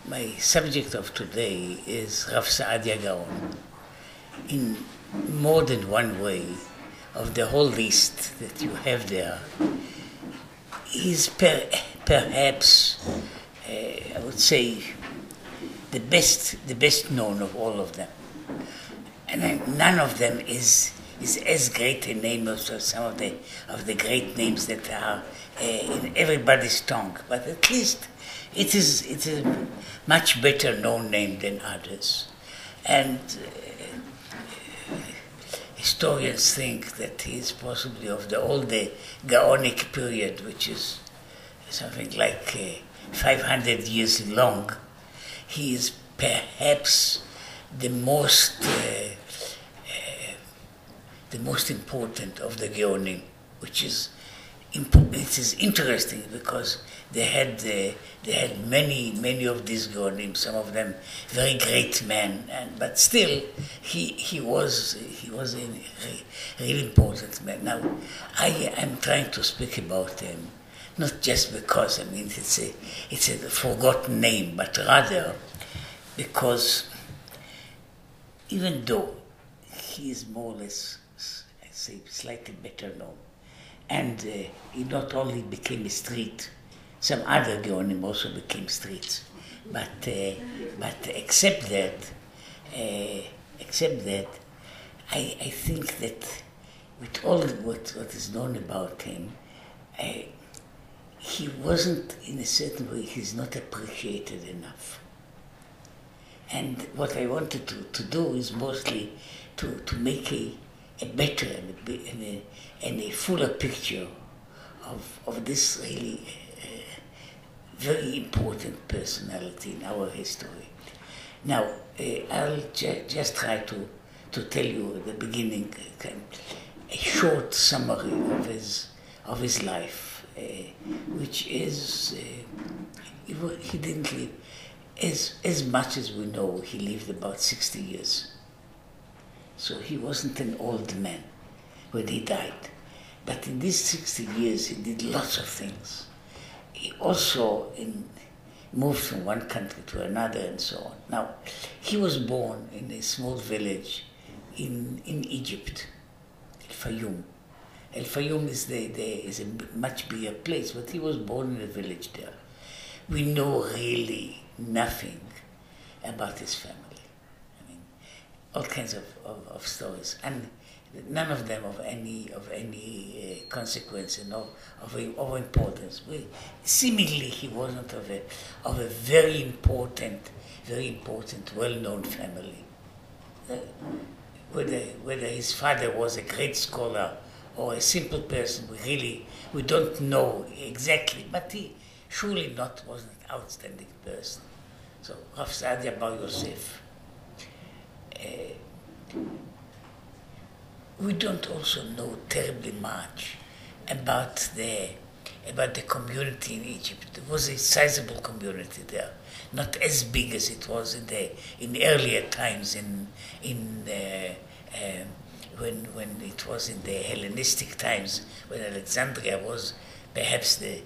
my subject of today is Rav Saadia Gaon. In more than one way of the whole list that you have there, is perhaps, I would say, the best known of all of them. And none of them is as great a name as some of the great names that are in everybody's tongue. But at least it is a much better known name than others. And historians think that he is possibly of the old Gaonic period, which is something like 500 years long. He is perhaps the most important of the Gaonim, which is it is interesting because they had many of these Gaonim, some of them very great men, but still he was a really important man. Now I am trying to speak about him not just because it's a forgotten name, but rather because even though he is more or less, I say, slightly better known, and he not only became a street, some other Gaonim also became streets, but except that, I think that with all what is known about him, he wasn't, in a certain way, he's not appreciated enough. And what I wanted to do is mostly to make a better and a fuller picture of this really very important personality in our history. Now, I'll just try to tell you at the beginning a short summary of his life, which is he didn't live as much as we know. He lived about 60 years, so he wasn't an old man when he died. But in these 60 years, he did lots of things. He also moved from one country to another and so on. Now, he was born in a small village in Egypt, El Fayoum. El Fayoum is a much bigger place, but he was born in a village there. We know really nothing about his family. I mean, all kinds of stories, and none of them of any consequence and of importance. Seemingly, he wasn't of a very important, well-known family. Whether his father was a great scholar or a simple person, we don't know exactly. But he surely was an outstanding person. So Rav Saadia Yosef. We don't also know terribly much about the community in Egypt. There was a sizable community there, not as big as it was in earlier times when it was in the Hellenistic times, when Alexandria was perhaps the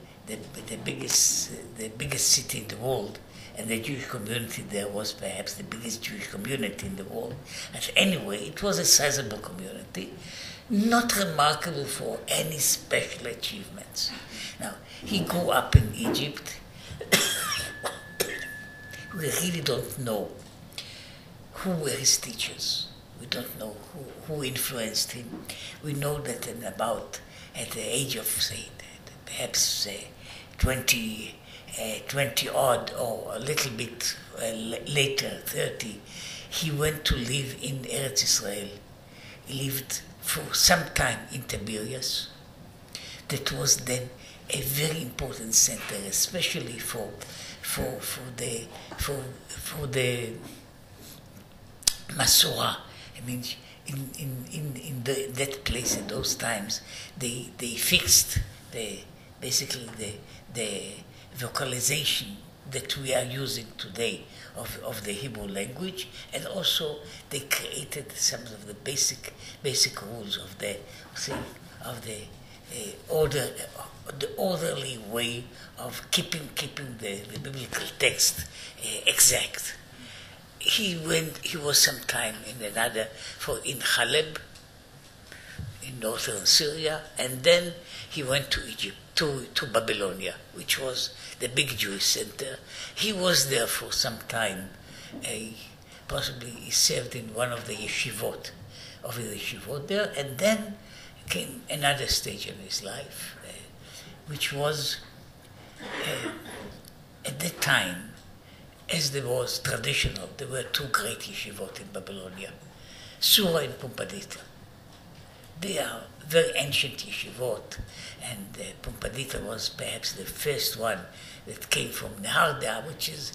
biggest city in the world, and the Jewish community there was perhaps the biggest Jewish community in the world. But anyway, it was a sizable community, not remarkable for any special achievements. Now, he grew up in Egypt. We really don't know who were his teachers. We don't know who influenced him. We know that at the age of, say, perhaps 20 odd or a little bit later, 30, he went to live in Eretz Israel. He lived for some time in Tiberias. That was then a very important center, especially for the Masorah. I mean, in that place in those times, they fixed basically the vocalization that we are using today of the Hebrew language, and also they created some of the basic rules of the the orderly way of keeping the biblical text exact. He was some time in Haleb, in northern Syria, and then he went to Egypt, to Babylonia, which was the big Jewish center. He was there for some time. Possibly he served in one of the yeshivot, there, and then came another stage in his life, which was at that time, as there was traditional, there were two great yeshivot in Babylonia, Sura and Pumbedita. They are very ancient yeshivot, and Pumbedita was perhaps the first one that came from Nehardea, which is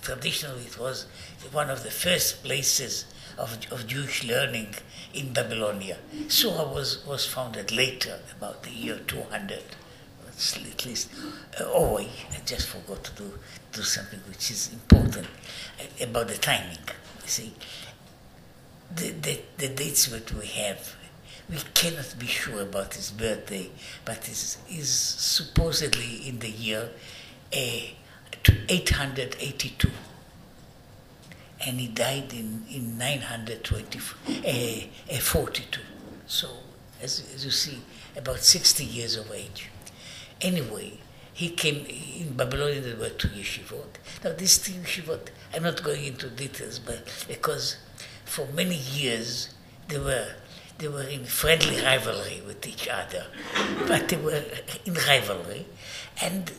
traditionally it was one of the first places of Jewish learning in Babylonia. Sura was founded later, about the year 200. At least, I just forgot to do something which is important about the timing. You see, the dates that we have, we cannot be sure about his birthday, but is supposedly in the year 882. And he died in 942. So, as you see, about 60 years of age. Anyway, he came in Babylonia. There were two yeshivot. Now, these two yeshivot, I'm not going into details, but because for many years they were in friendly rivalry with each other, but they were in rivalry, and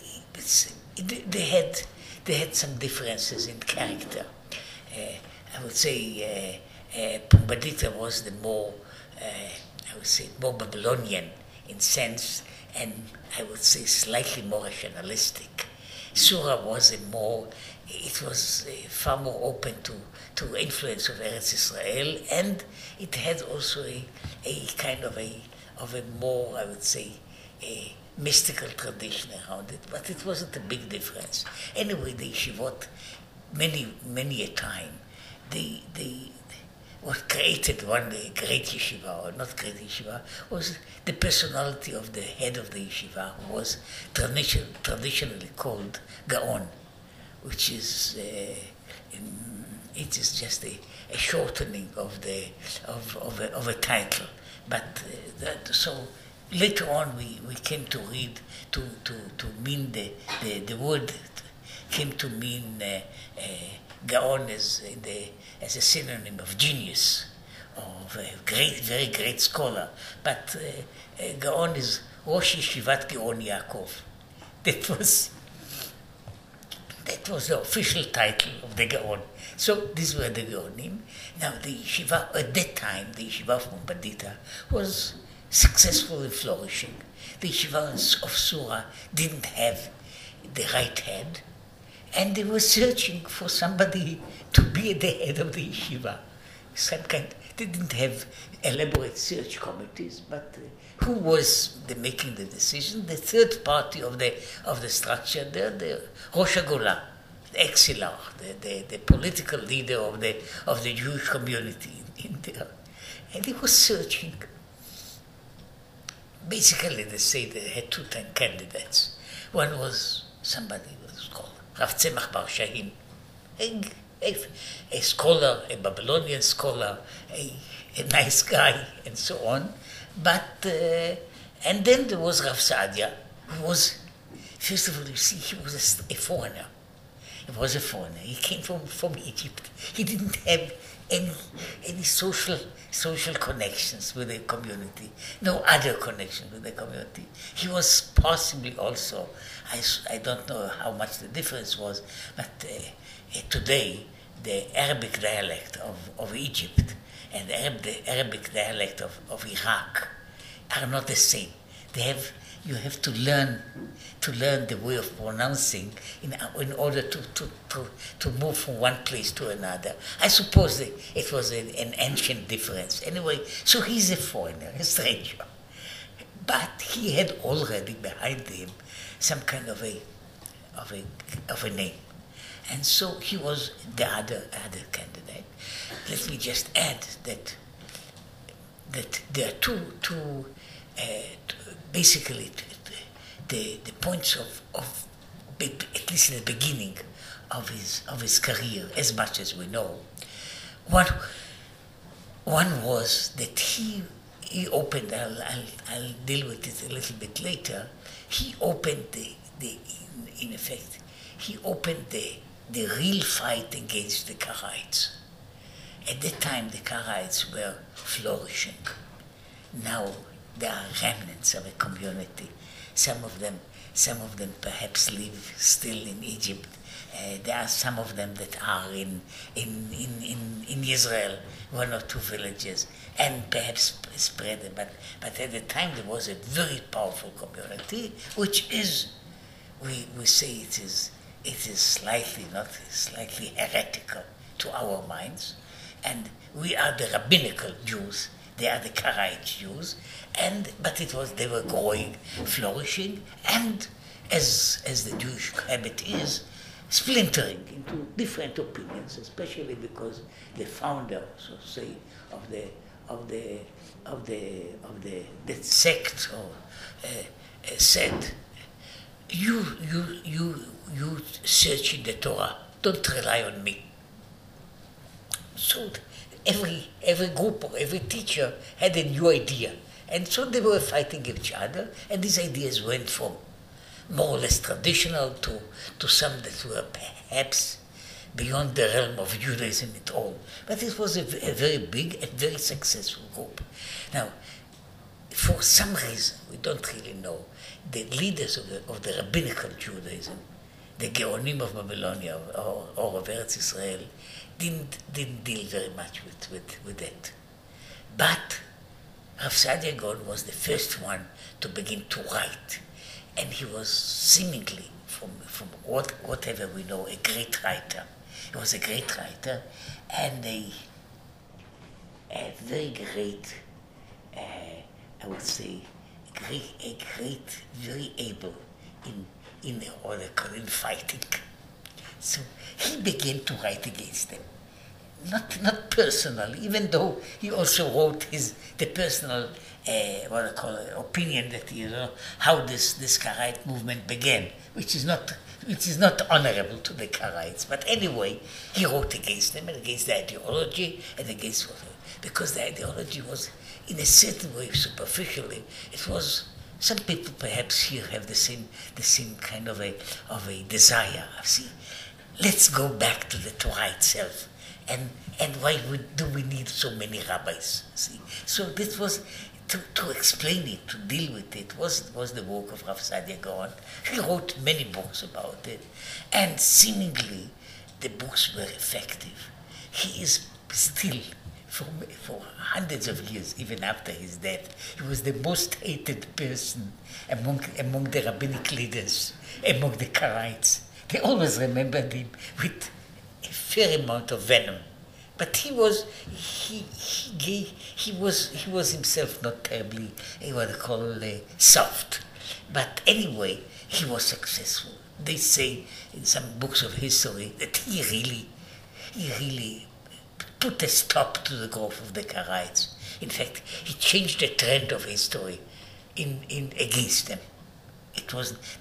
they had some differences in character. I would say Pumbedita was the more Babylonian in sense, and I would say slightly more rationalistic. Sura was far more open to influence of Eretz Israel, and it had also a kind of a more, I would say, a mystical tradition around it, but it wasn't a big difference. Anyway, the yeshivot, many a time, what created one great yeshiva, or not great yeshiva, was the personality of the head of the yeshiva, who was traditionally called Gaon, which is it is just a shortening of a title. But so later on we came to read to mean the word came to mean Gaon as a synonym of genius, of a very great scholar. But Gaon is Rosh Yeshivat Gaon Yaakov. That was the official title of the Gaon. So these were the Gaonim. Now the yeshiva, at that time, the yeshiva of Pumbedita was successful and flourishing. The yeshiva of Sura didn't have the right head, and they were searching for somebody to be at the head of the yeshiva. They didn't have elaborate search committees, but who was making the decision? The third party of the structure there, the Rosh HaGolah, the exilar, the political leader of the Jewish community in there. And he was searching. Basically, they say they had two candidates. One was somebody who was called Rav Tzemach Bar Shahim, a scholar, a Babylonian scholar, a nice guy, and so on. But, and then there was Rav Saadia, who was, first of all, you see, he was a foreigner. He was a foreigner. He came from Egypt. He didn't have any social connections with the community, no other connection with the community. He was possibly also, I don't know how much the difference was, but today the Arabic dialect of Egypt and the Arabic dialect of Iraq are not the same. You have to learn the way of pronouncing in order to move from one place to another. I suppose it was an ancient difference. Anyway, so he's a foreigner, a stranger. But he had already behind him some kind of a name. And so he was the other candidate. Let me just add that there are two basically the points of at least in the beginning of his career, as much as we know. One was that he opened. I'll deal with it a little bit later. He opened in effect, he opened the real fight against the Karaites. At that time, the Karaites were flourishing. Now there are remnants of a community. Some of them perhaps live still in Egypt. There are some of them that are in Israel, one or two villages, and perhaps spread. But at the time there was a very powerful community, which is, we say it is slightly heretical to our minds, and we are the rabbinical Jews. They are the Karaite Jews, but they were growing, flourishing, and as the Jewish habit is, splintering into different opinions, especially because the founder, so say, of the sect said, you search in the Torah, don't rely on me. So every group or every teacher had a new idea, and so they were fighting each other, and these ideas went from more or less traditional to some that were perhaps beyond the realm of Judaism at all. But it was a very big and very successful group. Now, for some reason, we don't really know, the leaders of the rabbinical Judaism, the Gaonim of Babylonia or of Eretz Israel, didn't deal very much with that. But Rav Saadia Gaon was the first one to begin to write. And he was seemingly, from whatever we know, a great writer. He was a great writer and a very great, I would say, very able in fighting. So he began to write against them. Not personally, even though he also wrote the personal opinion that how this Karaite movement began, which is not honorable to the Karaites. But anyway, he wrote against them and against the ideology and against because the ideology was, in a certain way, superficially, it was. Some people perhaps here have the same kind of a desire. See, let's go back to the Torah itself. And why do we need so many rabbis? See, so this was to explain it, to deal with it, was the work of Rav Saadia Gaon. He wrote many books about it, and seemingly the books were effective. He is still, for hundreds of years, even after his death, he was the most hated person among the rabbinic leaders, among the Karaites. They always remembered him with a fair amount of venom. But he was himself not terribly soft. But anyway, he was successful. They say in some books of history that he really put a stop to the growth of the Karaites. In fact, he changed the trend of history against them.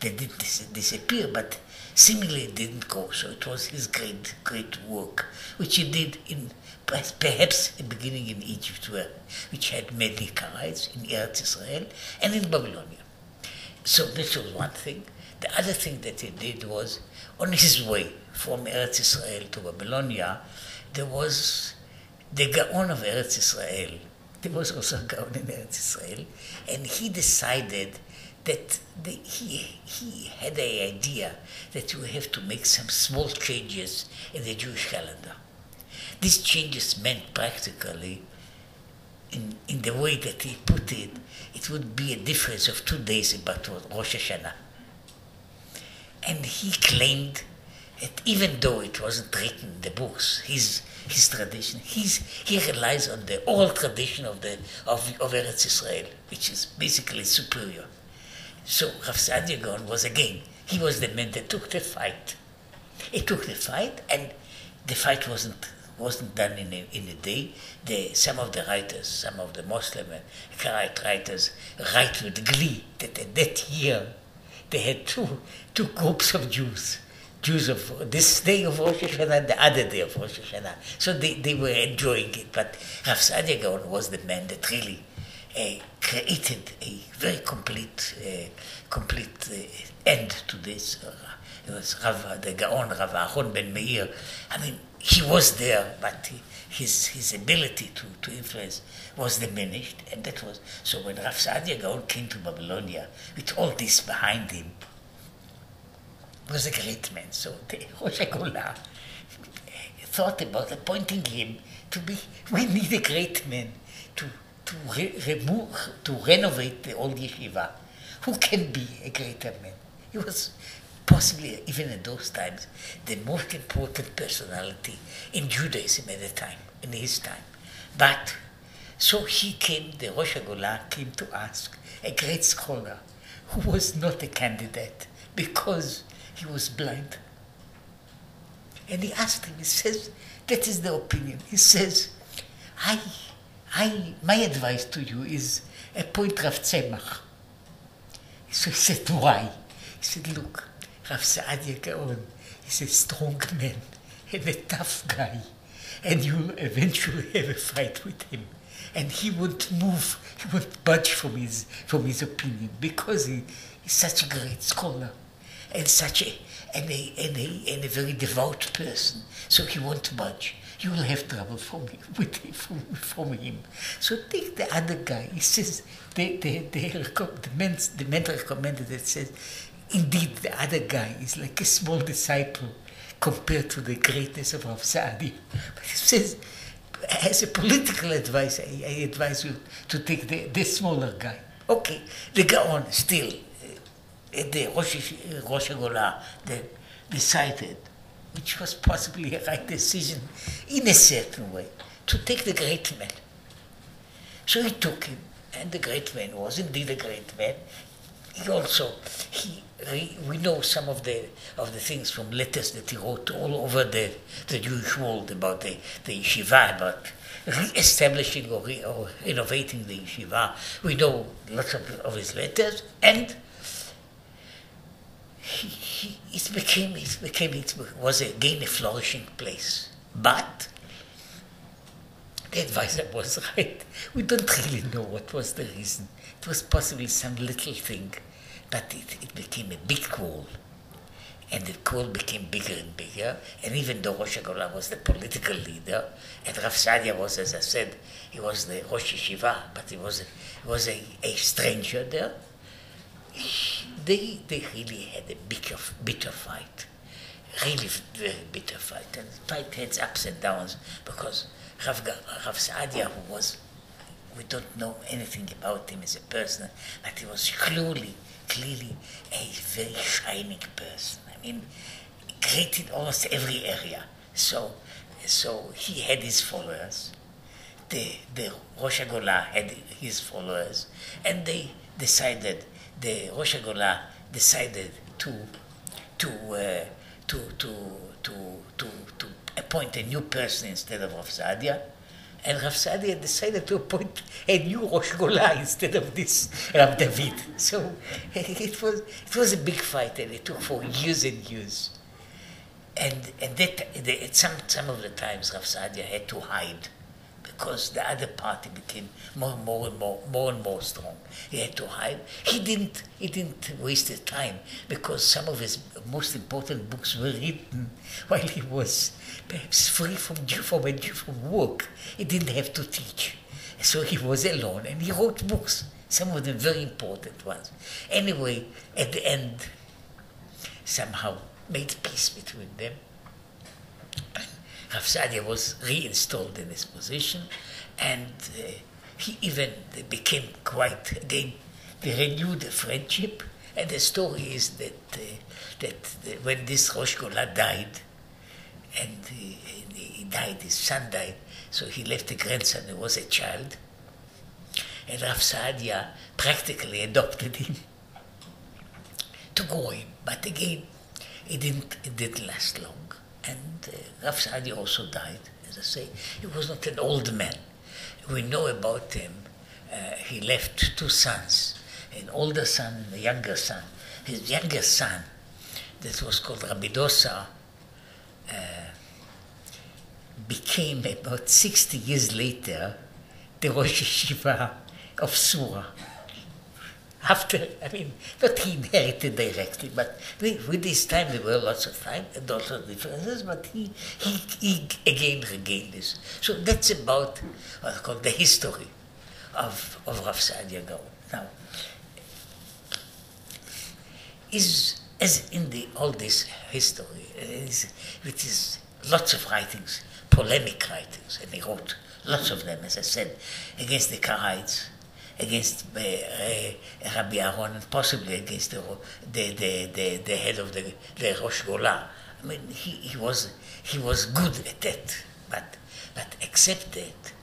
They didn't disappear, but seemingly it didn't go. So it was his great work, which he did perhaps a beginning in Egypt, which had many Karaites, in Eretz Israel and in Babylonia. So this was one thing. The other thing that he did was, on his way from Eretz Israel to Babylonia, there was the Gaon of Eretz Israel. There was also a Gaon in Eretz Israel, and he decided that he had the idea that you have to make some small changes in the Jewish calendar. These changes meant practically, in the way that he put it, it would be a difference of 2 days about Rosh Hashanah. And he claimed that even though it wasn't written in the books, his tradition, he relies on the oral tradition of Eretz Israel, which is basically superior. So Rav Saadia Gaon he was the man that took the fight. He took the fight, and the fight wasn't wasn't done in a day. Some of the writers, some of the Muslim writers write with glee that in that year they had two groups of Jews. Jews of this day of Rosh Hashanah, the other day of Rosh Hashanah. So they were enjoying it. But Rav Saadia Gaon was the man that really created a very complete end to this. It was the Gaon, Rav Ahon ben Meir. I mean, he was there, but his ability to influence was diminished, and that was so. When Rav Saadia Gaon came to Babylonia with all this behind him, he was a great man. So the Rosh Hashanah thought about appointing him to be. We need a great man to renovate the old yeshiva. Who can be a greater man? He was possibly, even in those times, the most important personality in Judaism at the time, in his time. But, so he came, the Rosh Hashanah came to ask a great scholar who was not a candidate because he was blind. And he asked him, he says, that is the opinion. He says, my advice to you is appoint Rav Tzemach. So he said, why? He said, look, Rav Saadia Gaon is a strong man and a tough guy, and you'll eventually have a fight with him. And he won't move, he won't budge from his opinion, because he's such a great scholar and such a very devout person. So he won't budge. You will have trouble from him. So take the other guy. He says the man recommended it. Says, indeed, the other guy is like a small disciple compared to the greatness of Rav Saadia. But he says, as a political advice, I advise you to take the smaller guy. Okay, the Gaon still, the Rosh Hashanah, decided, which was possibly a right decision in a certain way, to take the great man. So he took him, and the great man was indeed a great man. We know some of the things from letters that he wrote all over the Jewish world about the yeshiva, about re-establishing or renovating the yeshiva. We know lots of his letters, and it was again a flourishing place. But the advisor was right. We don't really know what was the reason. It was possibly some little thing, but it became a big call. And the call became bigger and bigger. And even though Rosh Hashanah was the political leader, and Rav Saadia was, as I said, he was the Rosh Yeshiva, but he was a stranger there. They really had a bitter fight, really very bitter fight, and the fight had ups and downs, because Rav Saadia, who was, we don't know anything about him as a person, but he was clearly a very shining person. I mean, great in almost every area. So he had his followers. The Rosh Hashanah had his followers, and they decided. The Rosh Hashanah decided to appoint a new person instead of Rav Saadia, and Rav Saadia decided to appoint a new Rosh Hashanah instead of this Rav David. So it was a big fight, and it took for years and years. And some of the times Rav Saadia had to hide, because the other party became more and more strong. He had to hide. He didn't waste his time, because some of his most important books were written while he was perhaps free from work. He didn't have to teach. So he was alone, and he wrote books, some of them very important ones. Anyway, at the end, somehow made peace between them. Rav Saadia was reinstalled in his position, and he even became quite, again, they renewed the friendship. And the story is that when this Rosh Hashanah died, and he died, his son died, so he left a grandson who was a child, and Rav Saadia practically adopted him to grow him. But again, it didn't last long. And Rav Saadia also died, as I say. He was not an old man. We know about him. He left two sons, an older son and a younger son. His younger son, that was called Rabbi, became about 60 years later the Rosh Yeshiva of Sura. After, not he inherited directly, but with this time there were lots of differences, but he again regained this. So that's about what's called the history of Rav Saadia Gaon. Now, as in all this history, which is lots of writings, polemic writings, and he wrote lots of them, as I said, against the Karaites, against Rabbi Aaron, and possibly against the head of the Rosh Gola. He was good at that, but except that,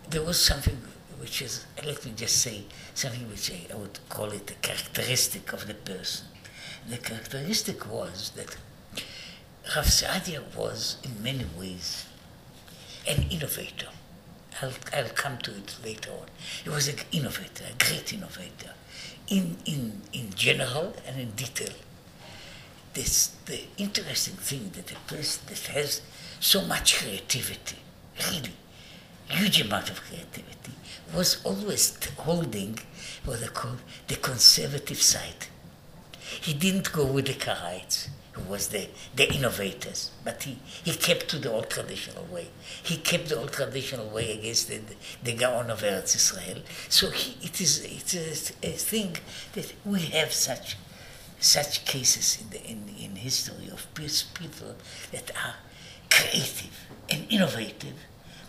there was something which is, let me just say, something which I would call it a characteristic of the person. The characteristic was that Rav Saadia was, in many ways, an innovator. I'll come to it later on. He was an innovator, a great innovator, in general and in detail. The interesting thing that a person that has so much creativity, really, huge amount of creativity, was always holding what they call the conservative side. He didn't go with the Karaites, who was the innovators, but he kept to the old traditional way. He kept the old traditional way against the Gaon of Eretz Israel. So it is a thing that we have such cases in history of people that are creative and innovative,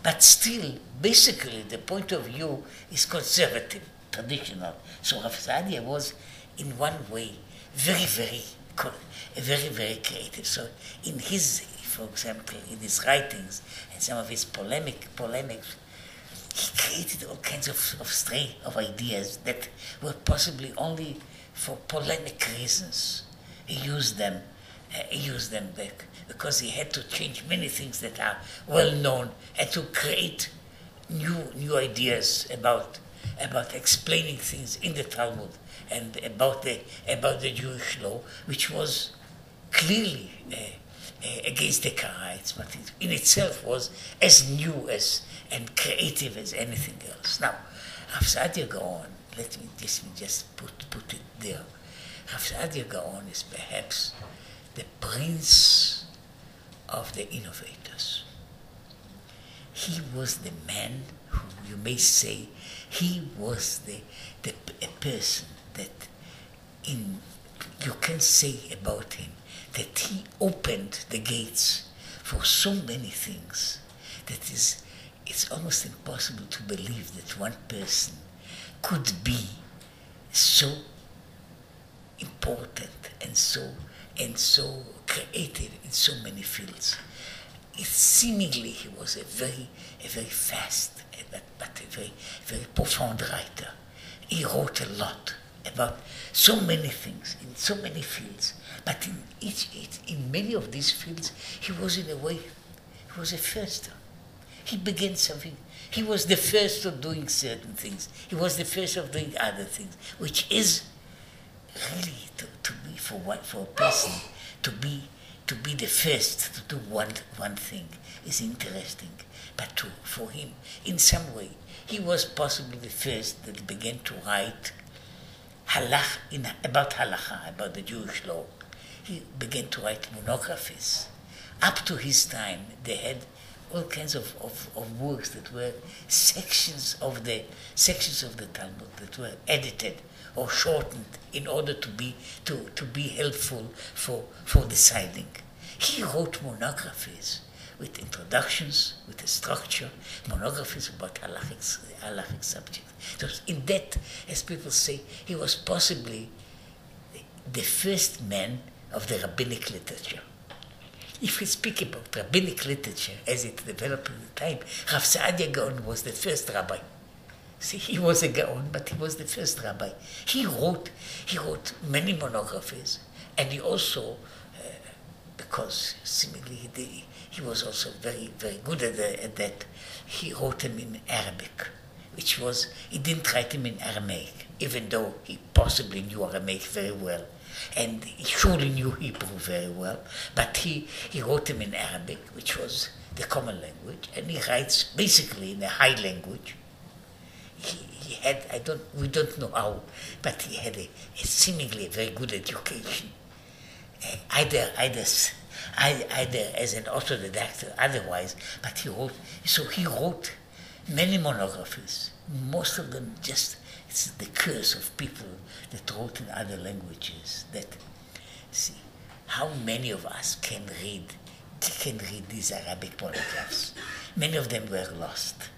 but still, basically, the point of view is conservative, traditional. So Rav Saadia was, in one way, very, very creative. So in his, for example, in his writings and some of his polemics, he created all kinds of ideas that were possibly only for polemic reasons. He used them back because he had to change many things that are well known and to create new ideas about explaining things in the Talmud and about the Jewish law, which was clearly against the Karaites, but it in itself was as new and creative as anything else. Now, Rav Saadia Gaon, let me just put it there. Rav Saadia Gaon is perhaps the prince of the innovators. He was the man who, you may say, he was a person that you can say about him that he opened the gates for so many things that it's almost impossible to believe that one person could be so important and so creative in so many fields. Seemingly he was a very fast but a very profound writer. He wrote a lot about so many things in so many fields, but in many of these fields he was, in a way, he was a first. He began something. He was the first of doing certain things. He was the first of doing other things, which is really to be for a person to be the first to do one thing is interesting. But for him, in some way, he was possibly the first that began to write about halacha, about the Jewish law. He began to write monographies. Up to his time, they had all kinds of works that were sections of the Talmud that were edited or shortened in order to be helpful for deciding. He wrote monographies with introductions, with a structure, monographies about halachic subjects. So in that, as people say, he was possibly the first man of the rabbinic literature. If we speak about rabbinic literature as it developed at the time, Rav Saadia Gaon was the first rabbi. See, he was a Gaon, but he was the first rabbi. He wrote many monographies, and he also, because seemingly he was also very, very good at that. He wrote them in Arabic, which was, he didn't write them in Aramaic, even though he possibly knew Aramaic very well. And he surely knew Hebrew very well, but he wrote them in Arabic, which was the common language, and he writes basically in a high language. He had, we don't know how, but he had a seemingly very good education, either as an autodidact or otherwise, but he wrote many monographies, most of them just, it's the curse of people that wrote in other languages, that, see, how many of us can read these Arabic monographs? Many of them were lost,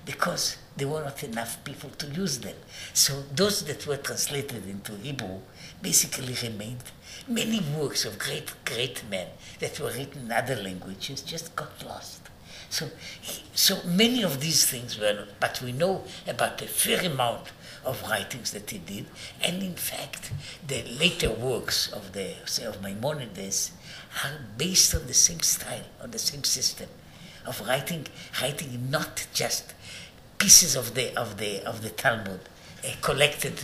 because there were not enough people to use them. So those that were translated into Hebrew basically remained. Many works of great men that were written in other languages just got lost. So many of these things were not, but we know about a fair amount of writings that he did, and in fact, the later works of Maimonides are based on the same style, on the same system of writing not just pieces of the Talmud, collected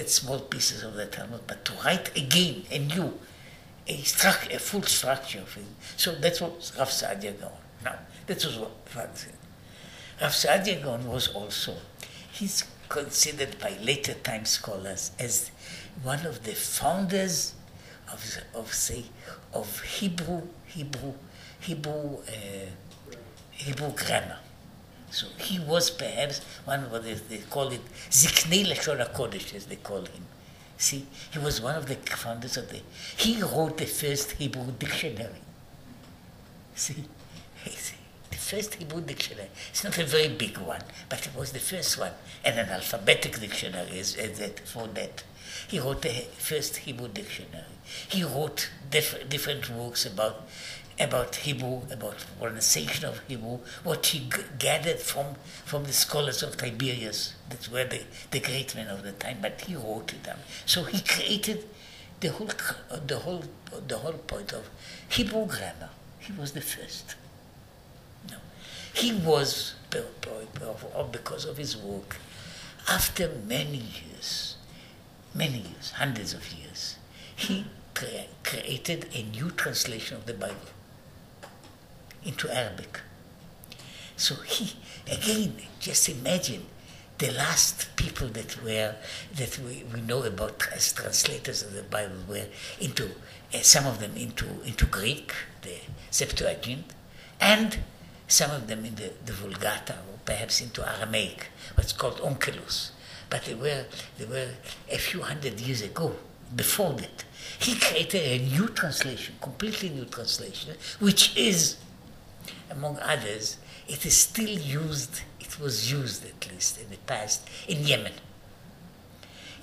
small pieces of the Talmud, but to write again anew a full structure of it. So that's what Rav Saadia Gaon. Now, that was what Rav Saadia Gaon was also. He's considered by later time scholars as one of the founders of Hebrew grammar. So he was perhaps one of what they call it Ziknei Lashon HaKodesh, as they call him. See, he was one of the founders of he wrote the first Hebrew dictionary. See, the first Hebrew dictionary. It's not a very big one, but it was the first one. And an alphabetic dictionary is for that. He wrote the first Hebrew dictionary. He wrote different works about Hebrew, about pronunciation of Hebrew, what he gathered from the scholars of Tiberias, that were the great men of the time, but he wrote it down. So he created the whole point of Hebrew grammar. He was the first. No. He was, because of his work, after many years, hundreds of years, he created a new translation of the Bible into Arabic. So again, just imagine the last people that we know about as translators of the Bible were into, some of them into Greek, the Septuagint, and some of them in the Vulgata, or perhaps into Aramaic, what's called Onkelos. But they were a few hundred years ago, before that. He created a new translation, completely new translation, which is, among others, it is still used, it was used at least in the past, in Yemen.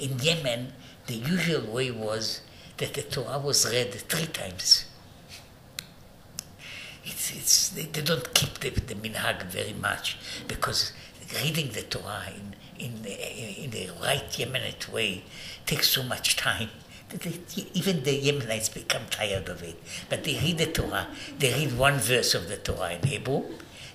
In Yemen, the usual way was that the Torah was read 3 times. They don't keep the minhag very much, because reading the Torah in the right Yemenite way takes so much time. Even the Yemenites become tired of it. But they read the Torah, they read one verse of the Torah in Hebrew,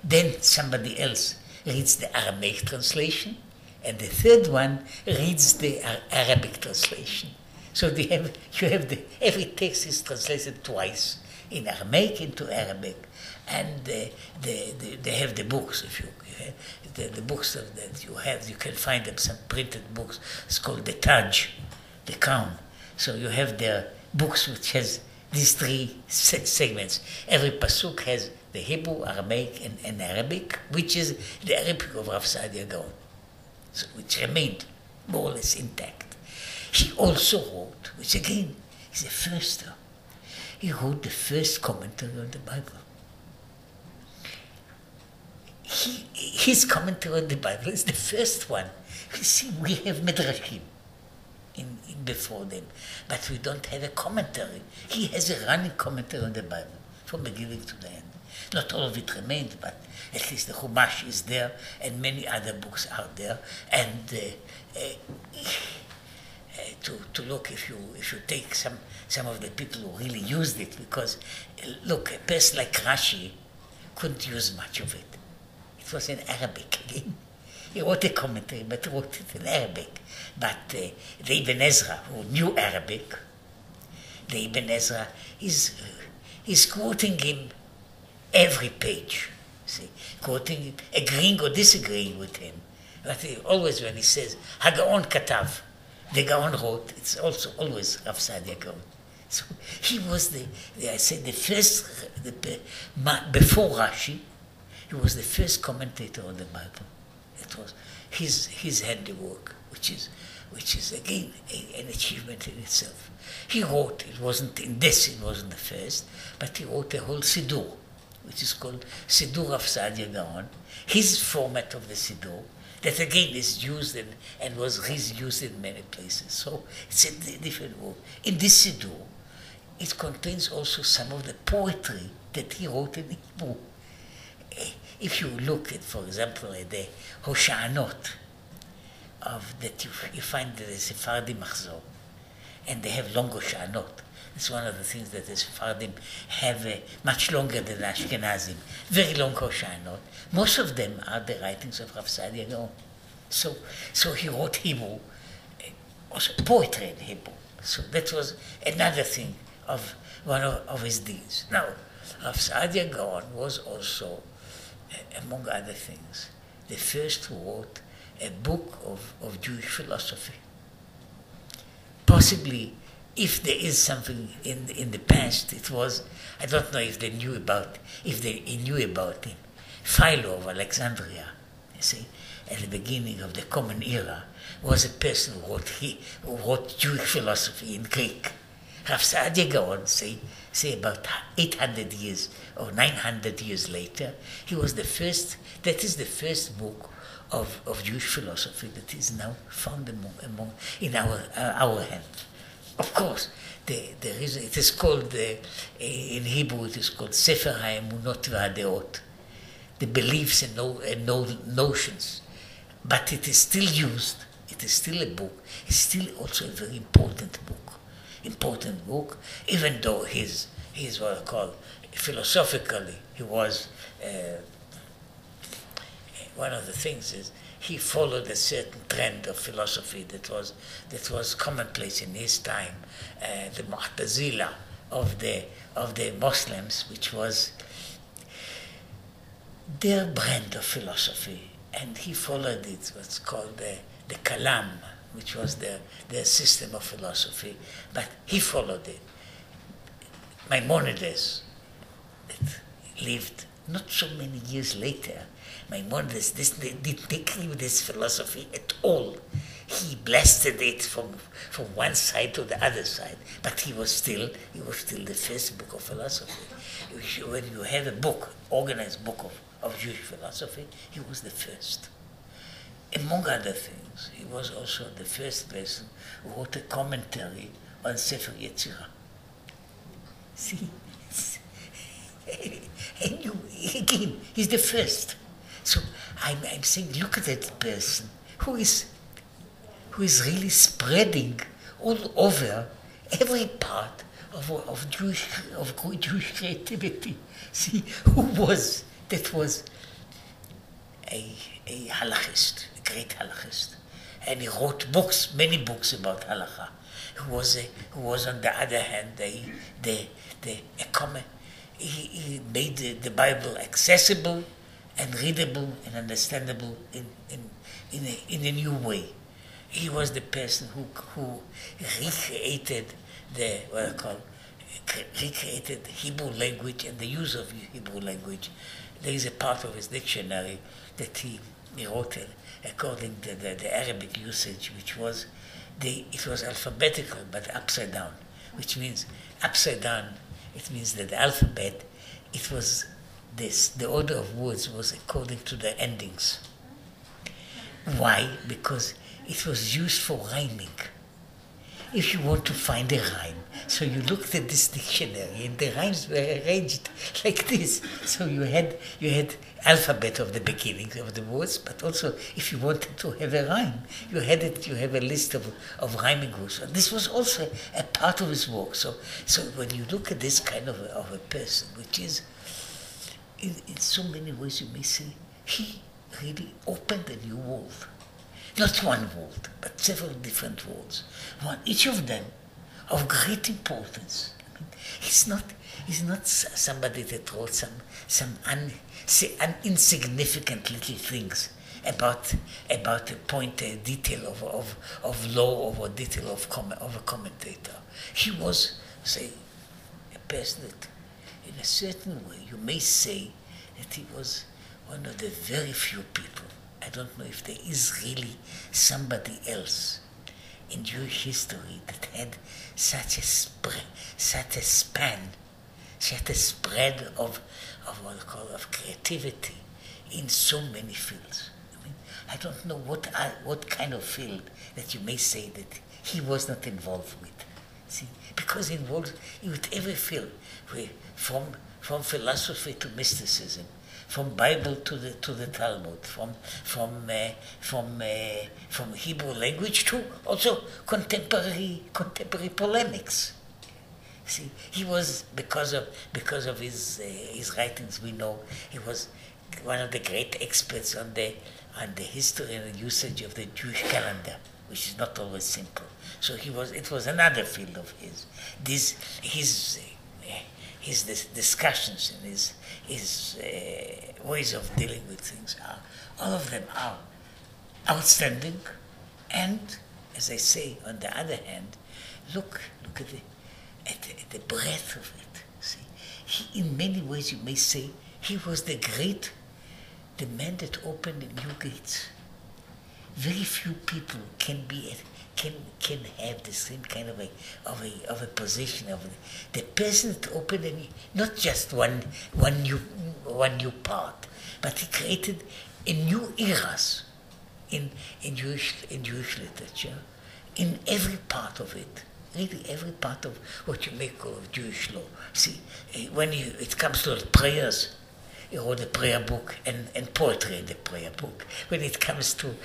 then somebody else reads the Aramaic translation, and the third one reads the Arabic translation. So every text is translated twice, in Aramaic into Arabic, and they have the books. If you the books that you have, you can find them, some printed books. It's called the Taj, the Crown. So you have their books which has these 3 segments. Every pasuk has the Hebrew, Aramaic, and Arabic, which is the Arabic of Rav Saadia Gaon, so which remained more or less intact. He also wrote, which again is a first, he wrote the first commentary on the Bible. His commentary on the Bible is the first one. You see, we have Midrashim in before them, but we don't have a commentary. He has a running commentary on the Bible from beginning to the end. Not all of it remained, but at least the Chumash is there, and many other books are there. And to look if you take some of the people who really used it, because look, a person like Rashi couldn't use much of it. It was in Arabic again. He wrote a commentary, but he wrote it in Arabic. But the Ibn Ezra, who knew Arabic, the Ibn Ezra is quoting him every page. See, quoting him, agreeing or disagreeing with him. But always when he says, Hagaon Katav, the Gaon wrote, it's also always Rav Saadia Gaon. So he was the first, before Rashi, he was the first commentator on the Bible. It was his handiwork, which is again an achievement in itself. He wrote, it wasn't the first, but he wrote a whole Siddur, which is called Siddur Rav Saadia Gaon, his format of the Siddur, that again is used and was reused in many places. So it's a different work. In this Siddur, it contains also some of the poetry that he wrote in Hebrew. If you look at, for example, at the Hoshanot that you find the Sephardim Machzor, and they have long Hoshanot. It's one of the things that the Sephardim have much longer than the Ashkenazim, very long Hoshanot. Most of them are the writings of Rav Saadia Gaon. So he wrote Hebrew, also poetry in Hebrew. So that was another thing of one of his deeds. Now, Rav Saadia Gaon was also, among other things, the first who wrote a book of Jewish philosophy. Possibly, if there is something in the past, it was, I don't know if they knew about him. Philo of Alexandria, you see, at the beginning of the Common Era, was a person who wrote Jewish philosophy in Greek. Rav Saadia Gaon, say about 800 years or 900 years later, he was the first, that is the first book of Jewish philosophy that is now found in our hands. Of course, there is, it is called, in Hebrew it is called Sefer HaEmunot VaHaDeot, the beliefs and notions. But it is still used, it is still a book, it's still also a very important book, even though he's what I call, philosophically, he was, one of the things is, he followed a certain trend of philosophy that was commonplace in his time, the Mu'tazila of the Muslims, which was their brand of philosophy, and he followed it, what's called the Kalam, which was their system of philosophy, but he followed it. Maimonides, that lived not so many years later, Maimonides didn't agree with this philosophy at all. He blasted it from one side to the other side, but he was still the first book of philosophy. When you have a book, organized book of Jewish philosophy, he was the first. Among other things, he was also the first person who wrote a commentary on Sefer Yetzirah. See, and again, he's the first. So I'm saying, look at that person who is really spreading all over every part of Jewish creativity. See, that was a halachist, a great halachist, and he wrote books, many books about halacha. Who was on the other hand he made the Bible accessible and readable and understandable in a new way. He was the person who recreated recreated Hebrew language and the use of Hebrew language. There is a part of his dictionary that he wrote according to the Arabic usage, which was it was alphabetical but upside down, which means upside down. It means that the alphabet, it was the order of words was according to the endings. Why? Because it was used for rhyming. if you want to find a rhyme, so you looked at this dictionary and the rhymes were arranged like this. So you had alphabet of the beginning of the words, but also if you wanted to have a rhyme, you have a list of rhyming words. And this was also a part of his work. So when you look at this kind of a person, which is in so many ways you may say, he really opened a new world. Not one world, but several different worlds. Each of them of great importance. I mean, he's not somebody that wrote some insignificant little things about a point, a detail of law or a detail of a commentator. He was, say, a person that, in a certain way, you may say that he was one of the very few people. I don't know if there is really somebody else in Jewish history that had such a span, such a spread of what we call of creativity in so many fields. I mean, I don't know what kind of field that you may say that he was not involved with. See, because involved with every field, from philosophy to mysticism, from Bible to the Talmud, from Hebrew language to also contemporary polemics. See, he was because of his writings. We know he was one of the great experts on the history and the usage of the Jewish calendar, which is not always simple. So it was another field of his. His discussions and his ways of dealing with things all of them are outstanding. And as I say, on the other hand, look at the breadth of it. See, in many ways you may say he was the man that opened the new gates. Very few people can have the same kind of a position of the person that opened not just one new part, but he created a new eras in Jewish literature, in every part of it. Really, every part of what you may call Jewish law. See, when it comes to prayers, he wrote a prayer book and poetry in the prayer book. When it comes to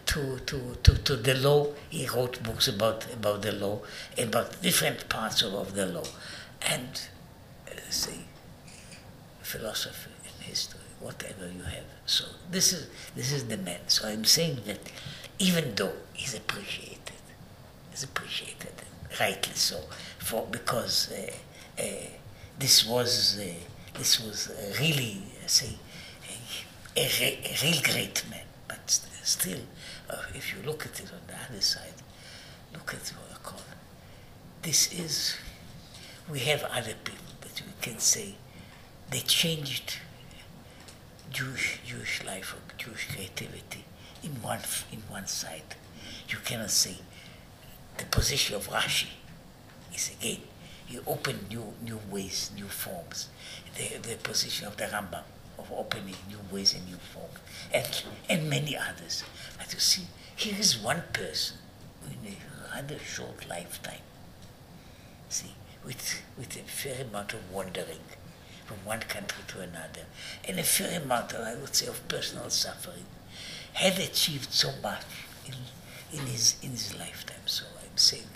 the law, he wrote books about the law, about different parts of the law, and say philosophy and history, whatever you have. So this is the man. So I'm saying that even though he's appreciated, and rightly so, because this was really, say, a real great man. But still, if you look at it on the other side, look at what I call it. We have other people that we can say they changed Jewish life or Jewish creativity in one side. You cannot say the position of Rashi is again. He opened new ways, new forms. The position of the Rambam, of opening new ways and new forms, and many others. But you see, here is one person in a rather short lifetime, see, with a fair amount of wandering from one country to another, and a fair amount, I would say, of personal suffering, had achieved so much in his lifetime. So I'm saying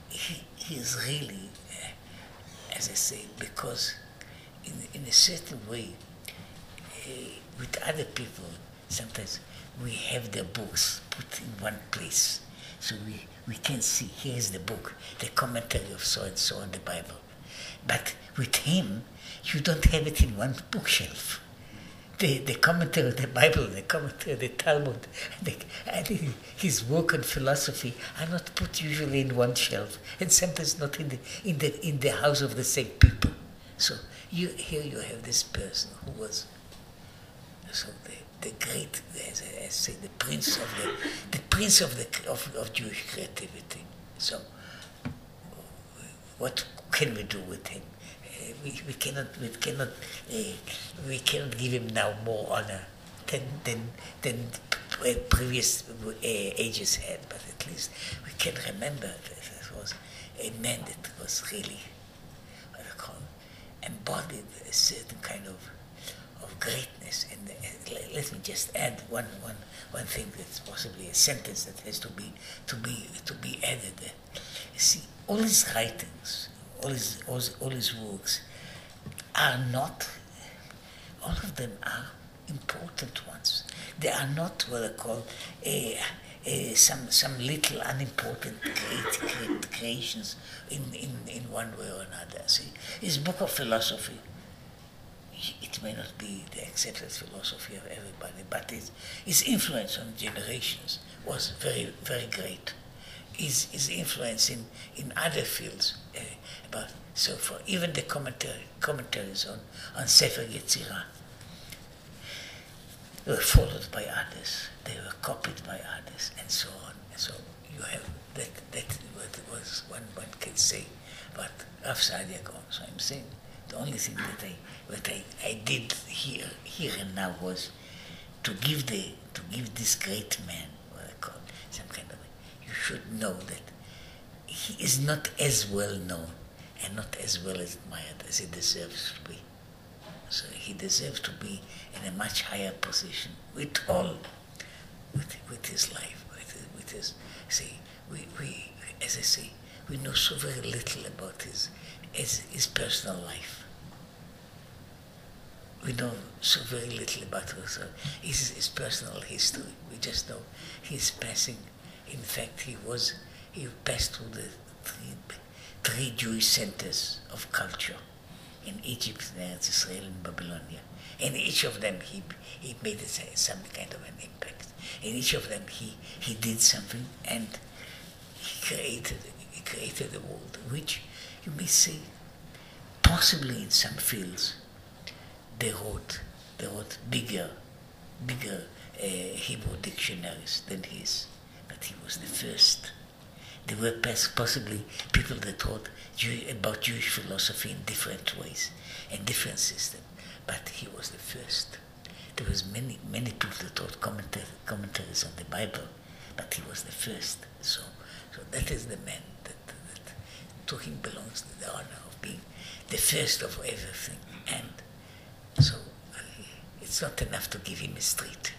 he is really, as I say, because in a certain way, with other people, sometimes we have their books put in one place. So we can see, here is the book, the commentary of so-and-so on the Bible. But with him, you don't have it in one bookshelf. The commentary of the Bible, the commentary of the Talmud, and his work on philosophy are not put usually in one shelf, and sometimes not in the house of the same people. So here you have this person who was the great, as I say, the prince of Jewish creativity. So what can we do with him? We cannot give him now more honor than previous ages had, but at least we can remember that it was a man that was really, what I call, embodied a certain kind of greatness. And let me just add one thing that's possibly a sentence that has to be added. You see, all his writings, all his works are not. All of them are important ones. They are not what I call some little unimportant great creations in one way or another. See, his book of philosophy, it may not be the accepted philosophy of everybody, but his influence on generations was very, very great. His influence in other fields, so for even the commentaries on Sefer Yetzirah, they were followed by others, they were copied by others, and so on. And so you have that what was one can say about Rav Saadia Gaon. So I'm saying the only thing that I did here and now was to give this great man what I call some kind of, you should know that he is not as well known and not as well admired as he deserves to be. So he deserves to be in a much higher position with his life, with his we as I say, we know so very little about his personal life. We know so very little about his personal history. We just know he's passing. In fact, he passed through the three Jewish centers of culture in Egypt, in Eretz Israel, and Babylonia. In each of them, he made some kind of an impact. In each of them, he did something, and he created a world which you may say, possibly in some fields, they wrote bigger Hebrew dictionaries than his, but he was the first. There were possibly people that taught about Jewish philosophy in different ways and different systems, but he was the first. There was many people that taught commentaries on the Bible, but he was the first. So that is the man that to him belongs the honor of being the first of everything. And so it's not enough to give him a street.